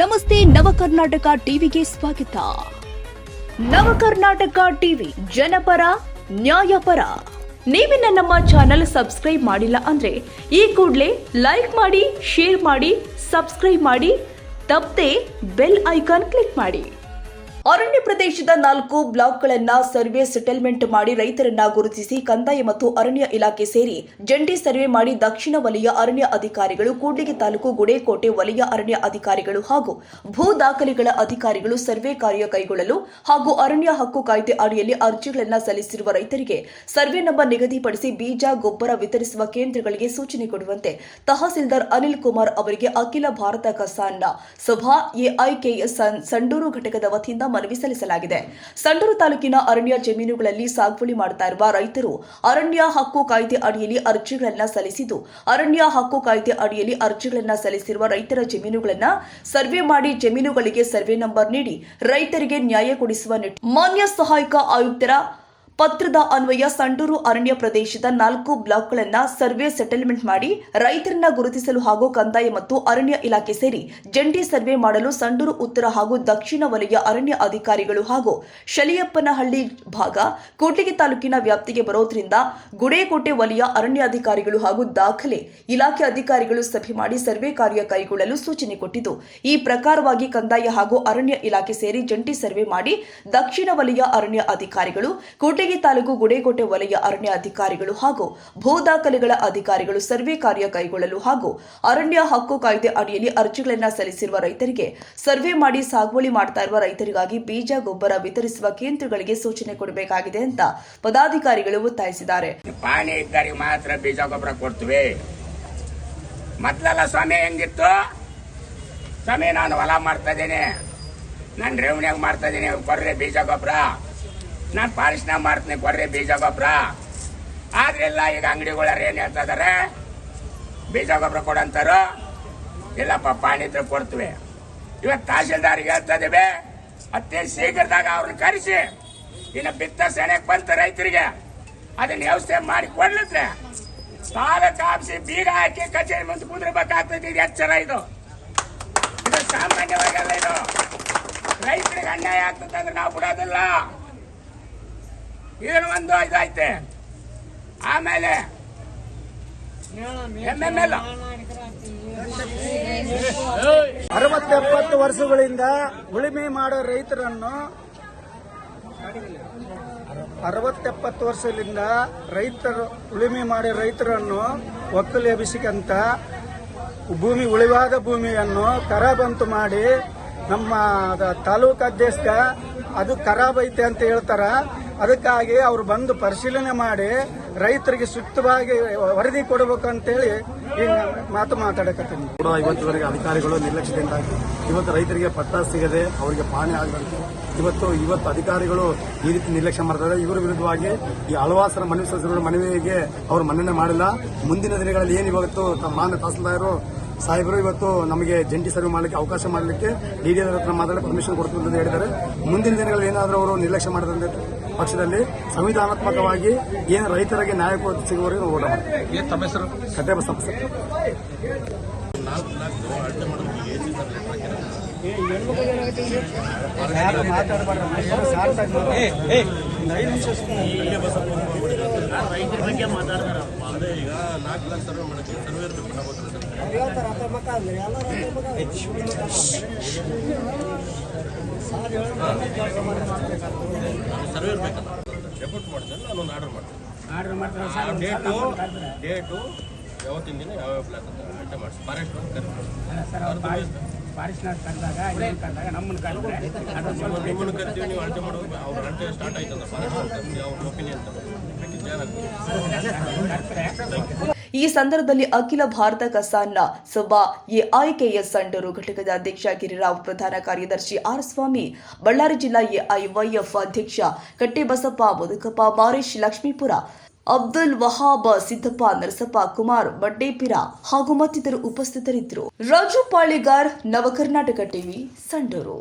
ನಮಸ್ತೆ ನವಕರ್ನಾಟಕ ಟಿವಿಗೆ ಸ್ವಾಗತ. ನವಕರ್ನಾಟಕ ಟಿವಿ ಜನಪರ ನ್ಯಾಯಪರ. ನೀವಿನ್ನ ನಮ್ಮ ಚಾನೆಲ್ ಸಬ್ಸ್ಕ್ರೈಬ್ ಮಾಡಿಲ್ಲ ಅಂದ್ರೆ ಈ ಕೂಡಲೇ ಲೈಕ್ ಮಾಡಿ, ಶೇರ್ ಮಾಡಿ, ಸಬ್ಸ್ಕ್ರೈಬ್ ಮಾಡಿ, ತಪ್ಪದೆ ಬೆಲ್ ಐಕಾನ್ ಕ್ಲಿಕ್ ಮಾಡಿ. ಅರಣ್ಯ ಪ್ರದೇಶದ 4 ಬ್ಲಾಕ್ಗಳನ್ನು ಸರ್ವೆ ಸೆಟಲ್ಮೆಂಟ್ ಮಾಡಿ ರೈತರನ್ನ ಗುರುತಿಸಿ ಕಂದಾಯ ಮತ್ತು ಅರಣ್ಯ ಇಲಾಖೆ ಸೇರಿ ಜಂಟಿ ಸರ್ವೆ ಮಾಡಿ ದಕ್ಷಿಣ ವಲಯ ಅರಣ್ಯ ಅಧಿಕಾರಿಗಳು, ಕೂಡ್ಲಿಗಿ ತಾಲೂಕು ಗುಡೇಕೋಟೆ ವಲಯ ಅರಣ್ಯ ಅಧಿಕಾರಿಗಳು ಹಾಗೂ ಭೂ ದಾಖಲೆಗಳ ಅಧಿಕಾರಿಗಳು ಸರ್ವೆ ಕಾರ್ಯ ಕೈಗೊಳ್ಳಲು ಹಾಗೂ ಅರಣ್ಯ ಹಕ್ಕು ಕಾಯ್ದೆ ಅಡಿಯಲ್ಲಿ ಅರ್ಜಿಗಳನ್ನು ಸಲ್ಲಿಸಿರುವ ರೈತರಿಗೆ ಸರ್ವೆ ನಂಬರ್ ನಿಗದಿಪಡಿಸಿ ಬೀಜ ಗೊಬ್ಬರ ವಿತರಿಸುವ ಕೇಂದ್ರಗಳಿಗೆ ಸೂಚನೆ ಕೊಡುವಂತೆ ತಹಸೀಲ್ದಾರ್ ಅನಿಲ್ ಕುಮಾರ್ ಅವರಿಗೆ ಅಖಿಲ ಭಾರತ ಕಿಸಾನ್ ಸಭಾ ಎಐಕೆಎಸ್ ಸಂಡೂರು ಘಟಕದ ವತಿಯಿಂದ ಮನವಿ ಸಲ್ಲಿಸಲಾಗಿದೆ. ಸಂಡೂರು ತಾಲೂಕಿನ ಅರಣ್ಯ ಜಮೀನುಗಳಲ್ಲಿ ಸಾಗುವಳಿ ಮಾಡುತ್ತಾ ಇರುವ ರೈತರು ಅರಣ್ಯ ಹಕ್ಕು ಕಾಯ್ದೆ ಅಡಿಯಲ್ಲಿ ಅರ್ಜಿಗಳನ್ನು ಸಲ್ಲಿಸಿದ್ದು, ಅರಣ್ಯ ಹಕ್ಕು ಕಾಯ್ದೆ ಅಡಿಯಲ್ಲಿ ಅರ್ಜಿಗಳನ್ನು ಸಲ್ಲಿಸಿರುವ ರೈತರ ಜಮೀನುಗಳನ್ನು ಸರ್ವೆ ಮಾಡಿ ಜಮೀನುಗಳಿಗೆ ಸರ್ವೆ ನಂಬರ್ ನೀಡಿ ರೈತರಿಗೆ ನ್ಯಾಯ ಕೊಡಿಸುವ ಮಾನ್ಯ ಸಹಾಯಕ ಆಯುಕ್ತರ ಪತ್ರದ ಅನ್ವಯ ಸಂಡೂರು ಅರಣ್ಯ ಪ್ರದೇಶದ 4 ಬ್ಲಾಕ್ಗಳನ್ನು ಸರ್ವೆ ಸೆಟಲ್ಮೆಂಟ್ ಮಾಡಿ ರೈತರನ್ನ ಗುರುತಿಸಲು ಹಾಗೂ ಕಂದಾಯ ಮತ್ತು ಅರಣ್ಯ ಇಲಾಖೆ ಸೇರಿ ಜಂಟಿ ಸರ್ವೆ ಮಾಡಲು ಸಂಡೂರು ಉತ್ತರ ಹಾಗೂ ದಕ್ಷಿಣ ವಲಯ ಅರಣ್ಯ ಅಧಿಕಾರಿಗಳು ಹಾಗೂ ಶಲಿಯಪ್ಪನಹಳ್ಳಿ ಭಾಗ ಕೂಡ್ಲಿಗಿ ತಾಲೂಕಿನ ವ್ಯಾಪ್ತಿಗೆ ಬರೋದ್ರಿಂದ ಗುಡೇಕೋಟೆ ವಲಯ ಅರಣ್ಯ ಅಧಿಕಾರಿಗಳು ಹಾಗೂ ದಾಖಲೆ ಇಲಾಖೆ ಅಧಿಕಾರಿಗಳು ಸಭೆ ಮಾಡಿ ಸರ್ವೆ ಕಾರ್ಯ ಕೈಗೊಳ್ಳಲು ಸೂಚನೆ ಕೊಟ್ಟಿದ್ದು, ಈ ಪ್ರಕಾರವಾಗಿ ಕಂದಾಯ ಹಾಗೂ ಅರಣ್ಯ ಇಲಾಖೆ ಸೇರಿ ಜಂಟಿ ಸರ್ವೆ ಮಾಡಿ ದಕ್ಷಿಣ ವಲಯ ಅರಣ್ಯ ಅಧಿಕಾರಿಗಳು, ಕೂಡ್ಲಿಗಿ ತಾಲೂಕು ಗುಡೇಕೋಟೆ ವಲಯ ಅರಣ್ಯ ಅಧಿಕಾರಿಗಳು ಹಾಗೂ ಭೂ ದಾಖಲೆಗಳ ಅಧಿಕಾರಿಗಳು ಸರ್ವೆ ಕಾರ್ಯ ಕೈಗೊಳ್ಳಲು ಹಾಗೂ ಅರಣ್ಯ ಹಕ್ಕು ಕಾಯ್ದೆ ಅಡಿಯಲ್ಲಿ ಅರ್ಜಿಗಳನ್ನು ಸಲ್ಲಿಸಿರುವ ರೈತರಿಗೆ ಸರ್ವೆ ಮಾಡಿ ಸಾಗುವಳಿ ಮಾಡ್ತಾ ಇರುವ ರೈತರಿಗಾಗಿ ಬೀಜ ಗೊಬ್ಬರ ವಿತರಿಸುವ ಕೇಂದ್ರಗಳಿಗೆ ಸೂಚನೆ ಕೊಡಬೇಕಾಗಿದೆ ಅಂತ ಪದಾಧಿಕಾರಿಗಳು ಒತ್ತಾಯಿಸಿದ್ದಾರೆ. ಪಾನಿ ಇದ್ದರಿಗೆ ಮಾತ್ರ ಬೀಜ ಗೊಬ್ಬರ ಕೊಡ್ತೀವಿ. ಮೊದಲೆಲ್ಲ ಸ್ವಾಮಿ ಹೆಂಗಿತ್ತು, ಸ್ವಾಮಿ ನಾನು ಹೊಲ ಮಾಡ್ತಾ ಇದ್ದೀನಿ, ನಾನು ರೇವಣಿಯಾಗ ಮಾಡ್ತಾ ಇದ್ದೀನಿ, ಕೊರ್ರೆ ಬೀಜ ಗೊಬ್ಬರ, ನಾನು ಪಾಲಿಸ್ನಾಗ ಮಾಡ್ತೀನಿ, ಕೊರ್ರೆ ಬೀಜ ಗೊಬ್ಬರ. ಆದ್ರೆಲ್ಲ ಈಗ ಅಂಗಡಿಗಳವ್ರು ಏನ್ ಹೇಳ್ತಾ ಇದಾರೆ, ಬೀಜ ಗೊಬ್ಬರ ಕೊಡಂತಾರೋ, ಇಲ್ಲಪ್ಪ ಪಾಣಿ ಇದ್ರೆ ಕೊಡ್ತೀವಿ. ಇವತ್ತು ತಹಸೀಲ್ದಾರಿಗೆ ಹೇಳ್ತಾ ಇದ್ದೇವೆ, ಅತಿ ಶೀಘ್ರದಾಗ ಅವ್ರನ್ನ ಕರೆಸಿ ಇನ್ನು ಬಿತ್ತ ಸೆಣೆಗೆ ಬಂತ ರೈತರಿಗೆ ಅದನ್ನ ವ್ಯವಸ್ಥೆ ಮಾಡಿ ಕೊಡ್ಲಿದ್ರೆ ತಾಲೂಕು ಆಫೀಸಿ ಬೀಗ ಹಾಕಿ ಕಚೇರಿ ಮುಂದೆ ಕುಂದ್ರಬೇಕಾಗ್ತದೆ. ಇದು ಎಚ್ಚರ, ಇದು ಸಾಮಾನ್ಯವಾಗಲ್ಲ. ಇದು ರೈತರಿಗೆ ಅನ್ಯಾಯ ಆಗ್ತದೆ ಅಂದ್ರೆ ನಾವು ಬಿಡೋದಿಲ್ಲ. ಇದನ್ನು ಒಂದು ಇದೈತೆ. ಆಮೇಲೆ MML 60-70 ವರ್ಷಗಳಿಂದ ಉಳುಮೆ ಮಾಡೋ ರೈತರನ್ನು 60-70 ವರ್ಷದಿಂದ ರೈತರು ಉಳುಮೆ ಮಾಡೋ ರೈತರನ್ನು ಒಕ್ಕಲು ಎಬ್ಬಿಸಿಕಂತ ಭೂಮಿ ಉಳಿವಾದ ಭೂಮಿಯನ್ನು ಖರಾಬಂತು ಮಾಡಿ ನಮ್ಮ ತಾಲೂಕು ಅಧ್ಯಕ್ಷ ಅದು ಖರಾಬ್ ಐತೆ ಅಂತ ಹೇಳ್ತಾರ. ಅದಕ್ಕಾಗಿ ಅವರು ಬಂದು ಪರಿಶೀಲನೆ ಮಾಡಿ ರೈತರಿಗೆ ಸೂಕ್ತವಾಗಿ ವರದಿ ಕೊಡಬೇಕು ಅಂತೇಳಿ ಈ ಮಾತು ಮಾತಾಡಕತ್ತೀನಿ. ಇವತ್ತುವರೆಗೆ ಅಧಿಕಾರಿಗಳು ನಿರ್ಲಕ್ಷ್ಯದಿಂದಾಗಿ ಇವತ್ತು ರೈತರಿಗೆ ಪಟ್ಟ ಸಿಗದೆ ಅವರಿಗೆ ಪಾಣಿ ಆಗದಂತೆ ಇವತ್ತು ಅಧಿಕಾರಿಗಳು ಈ ರೀತಿ ನಿರ್ಲಕ್ಷ್ಯ ಮಾಡ್ತಾರೆ. ಇವರ ವಿರುದ್ಧವಾಗಿ ಈ ಹಲವಾರು ಮನವಿ ಸದಸ್ಯರು ಮನವಿಗೆ ಅವರು ಮನ್ನಣೆ ಮಾಡಿಲ್ಲ. ಮುಂದಿನ ದಿನಗಳಲ್ಲಿ ಏನು ಇವತ್ತು ಮಾನ್ಯ ತಹಸೀಲ್ದಾರರು ಸಾಹೇಬರು ಇವತ್ತು ನಮಗೆ ಜಂಟಿ ಸರ್ವೆ ಮಾಡಲಿಕ್ಕೆ ಅವಕಾಶ ಮಾಡಲಿಕ್ಕೆ ಡಿಡಿಆರ್ ಹತ್ರ ಮಾತಾಡಿ ಪರ್ಮಿಷನ್ ಕೊಡ್ತೀವಿ ಅಂತ ಹೇಳಿದ್ದಾರೆ. ಮುಂದಿನ ದಿನಗಳಲ್ಲಿ ಏನಾದರೂ ಅವರು ನಿರ್ಲಕ್ಷ್ಯ ಮಾಡಿದಂತೆ ಪಕ್ಷದಲ್ಲಿ ಸಂವಿಧಾನಾತ್ಮಕವಾಗಿ ಏನು ರೈತರಿಗೆ ನ್ಯಾಯ ಸಿಗುವವರೆಗೆ ಹೋರಾಟ ಮಾಡ್ತೀವಿ. ತಮ್ಮ ಹೆಸರು ಕಟ್ಟೆಬಸಪ್ಪ ಸರ್. ರೈತರ ಬಗ್ಗೆ ಮಾತಾಡ್ತಾರ. ಈಗ 4 ಲಕ್ಷ ಸರ್ವೆ ಮಾಡಕ್ಕೆ ಸರ್ವೆ ಸರ್ವೆ ಇರ್ಬೇಕಲ್ಲ, ಡೆಪ್ಯೂಟ್ ಮಾಡ್ತೇನೆ, ನಾನೊಂದು ಆರ್ಡರ್ ಮಾಡ್ತೇನೆ. ಡೇಟು ಯಾವತ್ತಿನ ದಿನ ಯಾವ ಬ್ಲಾಕ್ ಅಂತ ಅಡ್ಡೆ ಮಾಡಿಸಿ ಫಾರೆಸ್ಟ್ ನಿಮ್ಮನ್ನು ಕರಿತೀವಿ. ನೀವು ಅಳತೆ ಮಾಡೋದು ಅವ್ರ ಅಳತೆ ಸ್ಟಾರ್ಟ್ ಆಯ್ತಂದ್ರೆ ಫಾರೆಸ್ಟ್ ಅವ್ರ ಒಪಿನಿಯನ್ ಈ ಸಂದರ್ಭದಲ್ಲಿ ಅಖಿಲ ಭಾರತ ಕಿಸಾನ್ ಸಭಾ ಎಐಕೆಎಸ್ ಸಂಡೂರು ಘಟಕದ ಅಧ್ಯಕ್ಷ ಗಿರಿರಾವ್, ಪ್ರಧಾನ ಕಾರ್ಯದರ್ಶಿ ಆರ್ ಸ್ವಾಮಿ, ಬಳ್ಳಾರಿ ಜಿಲ್ಲಾ ಎಐವೈಎಫ್ ಅಧ್ಯಕ್ಷ ಕಟ್ಟೆಬಸಪ್ಪ, ಮುದುಕಪ್ಪ, ಮಾರೇಶ್, ಲಕ್ಷ್ಮೀಪುರ, ಅಬ್ದುಲ್ ವಹಾಬ್, ಸಿದ್ದಪ್ಪ, ನರಸಪ್ಪ, ಕುಮಾರ್, ಬಡ್ಡೇಪಿರ ಹಾಗೂ ಮತ್ತಿತರರು ಉಪಸ್ಥಿತರಿದ್ದರು. ರಾಜು ಪಾಳಿಗಾರ್, ನವಕರ್ನಾಟಕ ಟಿವಿ, ಸಂಡೂರು.